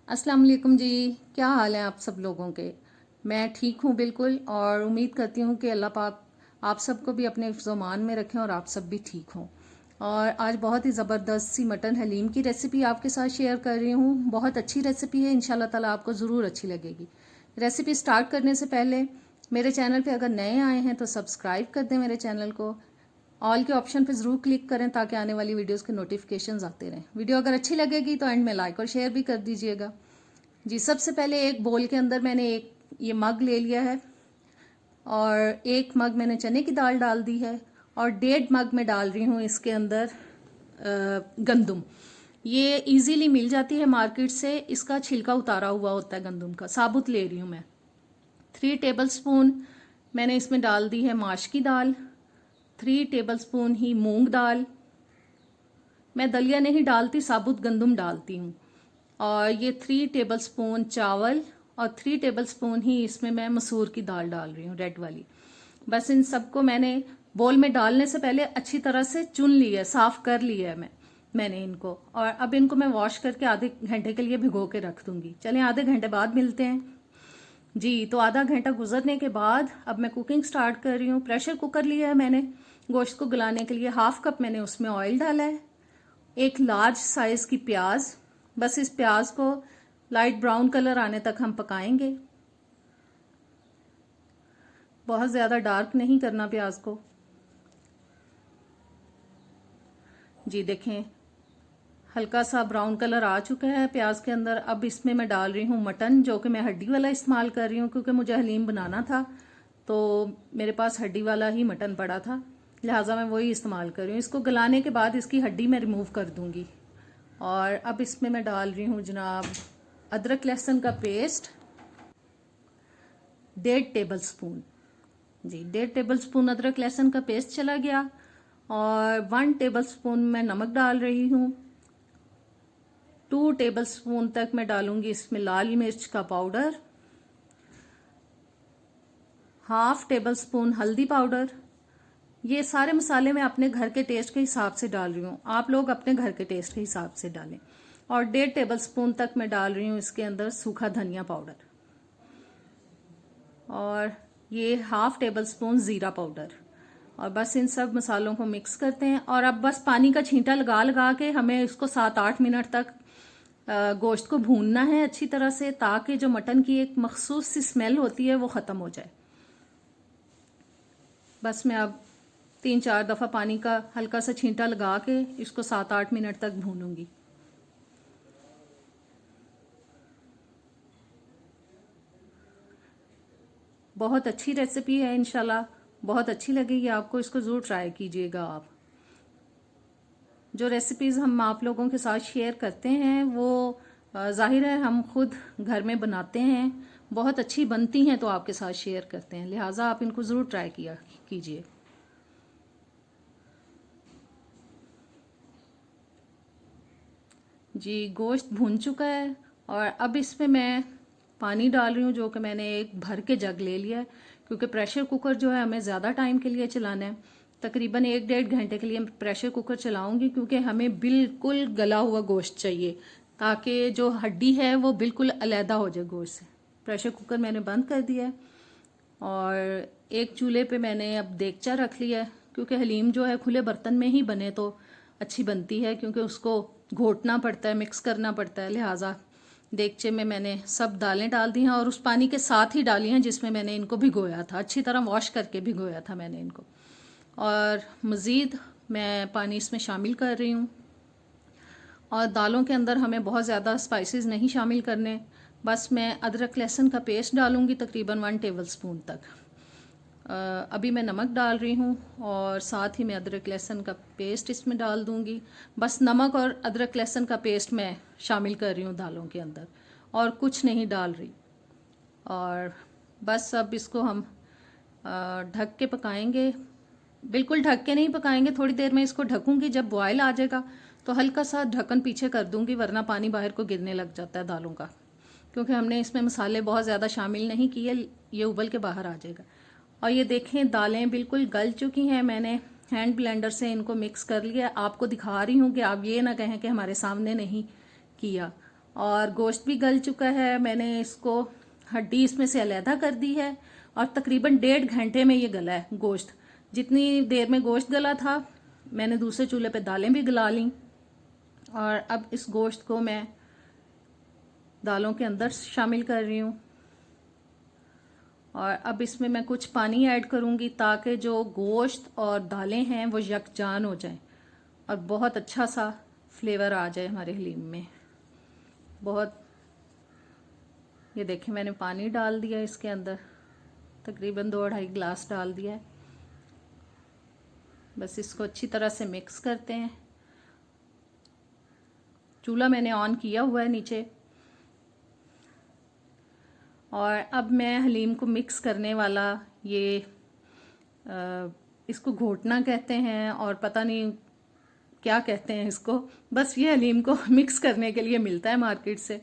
अस्सलाम वालेकुम जी। क्या हाल है आप सब लोगों के। मैं ठीक हूँ बिल्कुल, और उम्मीद करती हूँ कि अल्लाह पाक आप सबको भी अपने फ़िज़्मान में रखें और आप सब भी ठीक हों। और आज बहुत ही ज़बरदस्त सी मटन हलीम की रेसिपी आपके साथ शेयर कर रही हूँ। बहुत अच्छी रेसिपी है, इंशाल्लाह ताला आपको ज़रूर अच्छी लगेगी। रेसिपी स्टार्ट करने से पहले मेरे चैनल पर अगर नए आए हैं तो सब्सक्राइब कर दें मेरे चैनल को। ऑल के ऑप्शन पे ज़रूर क्लिक करें ताकि आने वाली वीडियोस के नोटिफिकेशंस आते रहें। वीडियो अगर अच्छी लगेगी तो एंड में लाइक और शेयर भी कर दीजिएगा जी। सबसे पहले एक बोल के अंदर मैंने एक ये मग ले लिया है, और एक मग मैंने चने की दाल डाल दी है, और 1.5 मग में डाल रही हूँ इसके अंदर गंदम। ये इजीली मिल जाती है मार्केट से, इसका छिलका उतारा हुआ होता है गंदम का, साबुत ले रही हूँ मैं। 3 टेबलस्पून मैंने इसमें डाल दी है माश की दाल, 3 टेबलस्पून ही मूंग दाल। मैं दलिया नहीं डालती, साबुत गंदम डालती हूँ। और ये 3 टेबलस्पून चावल, और 3 टेबलस्पून ही इसमें मैं मसूर की दाल डाल रही हूँ, रेड वाली। बस इन सबको मैंने बोल में डालने से पहले अच्छी तरह से चुन लिया है, साफ कर लिया है मैंने इनको। और अब इनको मैं वॉश करके आधे घंटे के लिए भिगो के रख दूंगी। चलें आधे घंटे बाद मिलते हैं जी। तो आधा घंटा गुजरने के बाद अब मैं कुकिंग स्टार्ट कर रही हूँ। प्रेशर कुकर लिया है मैंने गोश्त को गलाने के लिए। 1/2 कप मैंने उसमें ऑयल डाला है। एक लार्ज साइज की प्याज, बस इस प्याज को लाइट ब्राउन कलर आने तक हम पकाएंगे। बहुत ज़्यादा डार्क नहीं करना प्याज को जी। देखें हल्का सा ब्राउन कलर आ चुका है प्याज के अंदर। अब इसमें मैं डाल रही हूँ मटन, जो कि मैं हड्डी वाला इस्तेमाल कर रही हूँ क्योंकि मुझे हलीम बनाना था, तो मेरे पास हड्डी वाला ही मटन पड़ा था, लिहाजा मैं वही इस्तेमाल कर रही हूँ। इसको गलाने के बाद इसकी हड्डी मैं रिमूव कर दूंगी। और अब इसमें मैं डाल रही हूँ जनाब अदरक लहसुन का पेस्ट, 1.5 टेबलस्पून जी। 1.5 टेबलस्पून अदरक लहसुन का पेस्ट चला गया। और 1 टेबलस्पून मैं नमक डाल रही हूँ। 2 टेबलस्पून तक मैं डालूंगी इसमें लाल मिर्च का पाउडर, 1/2 टेबलस्पून हल्दी पाउडर। ये सारे मसाले मैं अपने घर के टेस्ट के हिसाब से डाल रही हूँ, आप लोग अपने घर के टेस्ट के हिसाब से डालें। और 1.5 टेबलस्पून तक मैं डाल रही हूँ इसके अंदर सूखा धनिया पाउडर, और ये 1/2 टेबलस्पून ज़ीरा पाउडर। और बस इन सब मसालों को मिक्स करते हैं। और अब बस पानी का छींटा लगा लगा के हमें इसको 7-8 मिनट तक गोश्त को भूनना है अच्छी तरह से, ताकि जो मटन की एक मखसूस सी स्मेल होती है वो ख़त्म हो जाए। बस मैं अब 3-4 दफ़ा पानी का हल्का सा छींटा लगा के इसको 7-8 मिनट तक भूनूंगी। बहुत अच्छी रेसिपी है, इंशाल्लाह बहुत अच्छी लगेगी आपको। इसको ज़रूर ट्राई कीजिएगा आप। जो रेसिपीज़ हम आप लोगों के साथ शेयर करते हैं वो जाहिर है हम खुद घर में बनाते हैं, बहुत अच्छी बनती हैं तो आपके साथ शेयर करते हैं, लिहाजा आप इनको ज़रूर ट्राई किया कीजिए जी। गोश्त भून चुका है, और अब इसमें मैं पानी डाल रही हूँ, जो कि मैंने एक भर के जग ले लिया है, क्योंकि प्रेशर कुकर जो है हमें ज़्यादा टाइम के लिए चलाना है। तकरीबन 1-1.5 घंटे के लिए प्रेशर कुकर चलाऊंगी, क्योंकि हमें बिल्कुल गला हुआ गोश्त चाहिए, ताकि जो हड्डी है वो बिल्कुल अलहदा हो जाए गोश्त से। प्रेशर कुकर मैंने बंद कर दिया है, और एक चूल्हे पे मैंने अब देगचा रख लिया है, क्योंकि हलीम जो है खुले बर्तन में ही बने तो अच्छी बनती है, क्योंकि उसको घोटना पड़ता है, मिक्स करना पड़ता है। लिहाजा देगचे में मैंने सब दालें डाल दी हैं, और उस पानी के साथ ही डाली हैं जिसमें मैंने इनको भिगोया था, अच्छी तरह वॉश करके भिगोया था मैंने इनको। और मज़ीद मैं पानी इसमें शामिल कर रही हूँ। और दालों के अंदर हमें बहुत ज़्यादा स्पाइसेस नहीं शामिल करने, बस मैं अदरक लहसुन का पेस्ट डालूँगी तकरीबन 1 टेबलस्पून तक। अभी मैं नमक डाल रही हूँ, और साथ ही मैं अदरक लहसुन का पेस्ट इसमें डाल दूँगी। बस नमक और अदरक लहसुन का पेस्ट मैं शामिल कर रही हूँ दालों के अंदर, और कुछ नहीं डाल रही। और बस अब इसको हम ढक के पकाएंगे। बिल्कुल ढक के नहीं पकाएंगे, थोड़ी देर में इसको ढकूंगी। जब बॉयल आ जाएगा तो हल्का सा ढक्कन पीछे कर दूंगी, वरना पानी बाहर को गिरने लग जाता है दालों का, क्योंकि हमने इसमें मसाले बहुत ज़्यादा शामिल नहीं किए, ये उबल के बाहर आ जाएगा। और ये देखें दालें बिल्कुल गल चुकी हैं, मैंने हैंड ब्लेंडर से इनको मिक्स कर लिया। आपको दिखा रही हूँ कि आप ये ना कहें कि हमारे सामने नहीं किया। और गोश्त भी गल चुका है। मैंने इसको हड्डी इसमें से अलहदा कर दी है और तकरीबन 1.5 घंटे में ये गला है गोश्त। जितनी देर में गोश्त गला था मैंने दूसरे चूल्हे पे दालें भी गला लीं और अब इस गोश्त को मैं दालों के अंदर शामिल कर रही हूँ। और अब इसमें मैं कुछ पानी ऐड करूँगी ताकि जो गोश्त और दालें हैं वो यकजान हो जाएं और बहुत अच्छा सा फ्लेवर आ जाए हमारे हलीम में। बहुत, ये देखिए मैंने पानी डाल दिया इसके अंदर, तकरीबन 2-2.5 गिलास डाल दिया है। बस इसको अच्छी तरह से मिक्स करते हैं। चूल्हा मैंने ऑन किया हुआ है नीचे। और अब मैं हलीम को मिक्स करने वाला ये इसको घोटना कहते हैं और पता नहीं क्या कहते हैं इसको, बस ये हलीम को मिक्स करने के लिए मिलता है मार्केट से।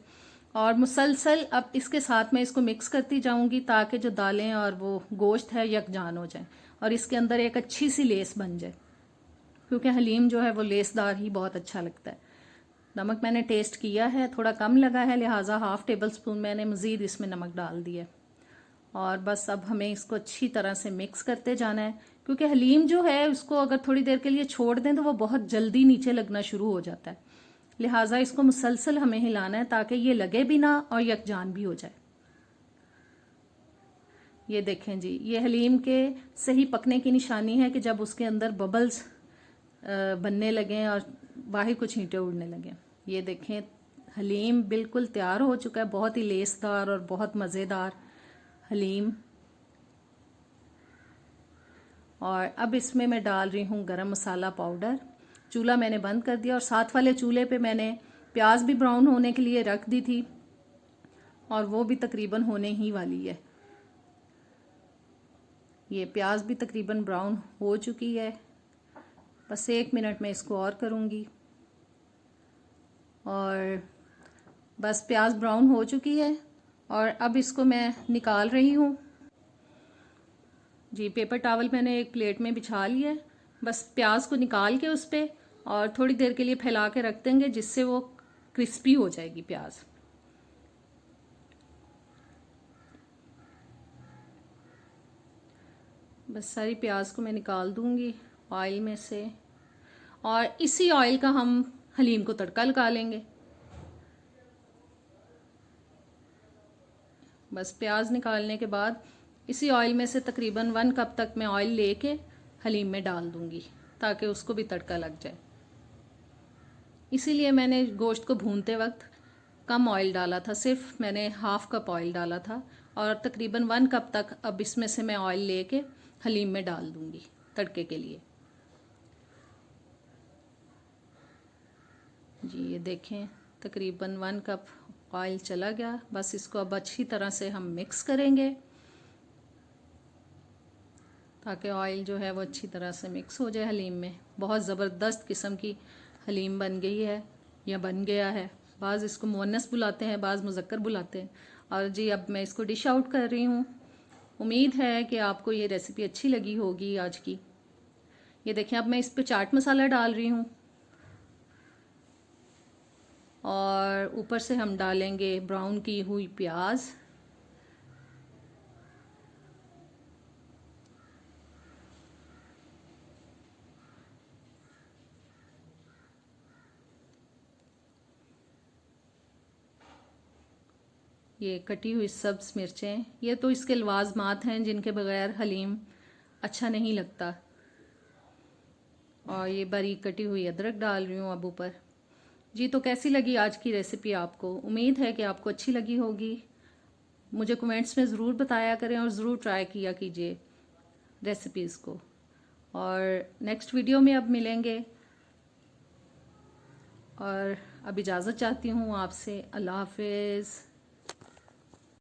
और मुसलसल अब इसके साथ मैं इसको मिक्स करती जाऊंगी ताकि जो दालें और वो गोश्त है यकजान हो जाए और इसके अंदर एक अच्छी सी लेस बन जाए, क्योंकि हलीम जो है वो लेसदार ही बहुत अच्छा लगता है। नमक मैंने टेस्ट किया है, थोड़ा कम लगा है, लिहाजा 1/2 टेबल स्पून मैंने मज़ीद इसमें नमक डाल दिया। और बस अब हमें इसको अच्छी तरह से मिक्स करते जाना है, क्योंकि हलीम जो है उसको अगर थोड़ी देर के लिए छोड़ दें तो वो बहुत जल्दी नीचे लगना शुरू हो जाता है। लिहाजा इसको मुसलसल हमें हिलाना है ताकि ये लगे भी ना और यकजान भी हो जाए। ये देखें जी, ये हलीम के सही पकने की निशानी है कि जब उसके अंदर बबल्स बनने लगें और बाहर कुछ छींटे उड़ने लगें। ये देखें हलीम बिल्कुल तैयार हो चुका है, बहुत ही लेसदार और बहुत मज़ेदार हलीम। और अब इसमें मैं डाल रही हूँ गरम मसाला पाउडर। चूल्हा मैंने बंद कर दिया और साथ वाले चूल्हे पे मैंने प्याज भी ब्राउन होने के लिए रख दी थी और वो भी तकरीबन होने ही वाली है। ये प्याज भी तकरीबन ब्राउन हो चुकी है। बस 1 मिनट में इसको और करूँगी और बस प्याज ब्राउन हो चुकी है और अब इसको मैं निकाल रही हूँ जी। पेपर टॉवल मैंने एक प्लेट में बिछा लिया है। बस प्याज को निकाल के उस पर और थोड़ी देर के लिए फैला के रख देंगे जिससे वो क्रिस्पी हो जाएगी प्याज। बस सारी प्याज को मैं निकाल दूंगी ऑयल में से और इसी ऑयल का हम हलीम को तड़का लगा लेंगे। बस प्याज निकालने के बाद इसी ऑयल में से तकरीबन 1 कप तक मैं ऑयल लेके हलीम में डाल दूंगी ताकि उसको भी तड़का लग जाए। इसीलिए मैंने गोश्त को भूनते वक्त कम ऑयल डाला था, सिर्फ मैंने 1/2 कप ऑयल डाला था और तकरीबन 1 कप तक अब इसमें से मैं ऑयल लेके हलीम में डाल दूंगी तड़के के लिए। जी ये देखें तकरीबन 1 कप ऑयल चला गया। बस इसको अब अच्छी तरह से हम मिक्स करेंगे ताकि ऑयल जो है वो अच्छी तरह से मिक्स हो जाए हलीम में। बहुत ज़बरदस्त किस्म की हलीम बन गई है या बन गया है। बाज़ इसको मुअन्नस बुलाते हैं, बाज़ मुज़क्कर बुलाते हैं। और जी अब मैं इसको डिश आउट कर रही हूँ। उम्मीद है कि आपको ये रेसिपी अच्छी लगी होगी आज की। ये देखें अब मैं इस पर चाट मसाला डाल रही हूँ और ऊपर से हम डालेंगे ब्राउन की हुई प्याज। ये कटी हुई सब्ज़ मिर्चें, ये तो इसके लवाजमात हैं जिनके बगैर हलीम अच्छा नहीं लगता। और ये बारीक कटी हुई अदरक डाल रही हूँ अब ऊपर। जी तो कैसी लगी आज की रेसिपी आपको? उम्मीद है कि आपको अच्छी लगी होगी। मुझे कमेंट्स में ज़रूर बताया करें और ज़रूर ट्राई किया कीजिए रेसिपीज़ को। और नेक्स्ट वीडियो में अब मिलेंगे और अब इजाज़त चाहती हूँ आपसे। अल्लाह हाफिज़।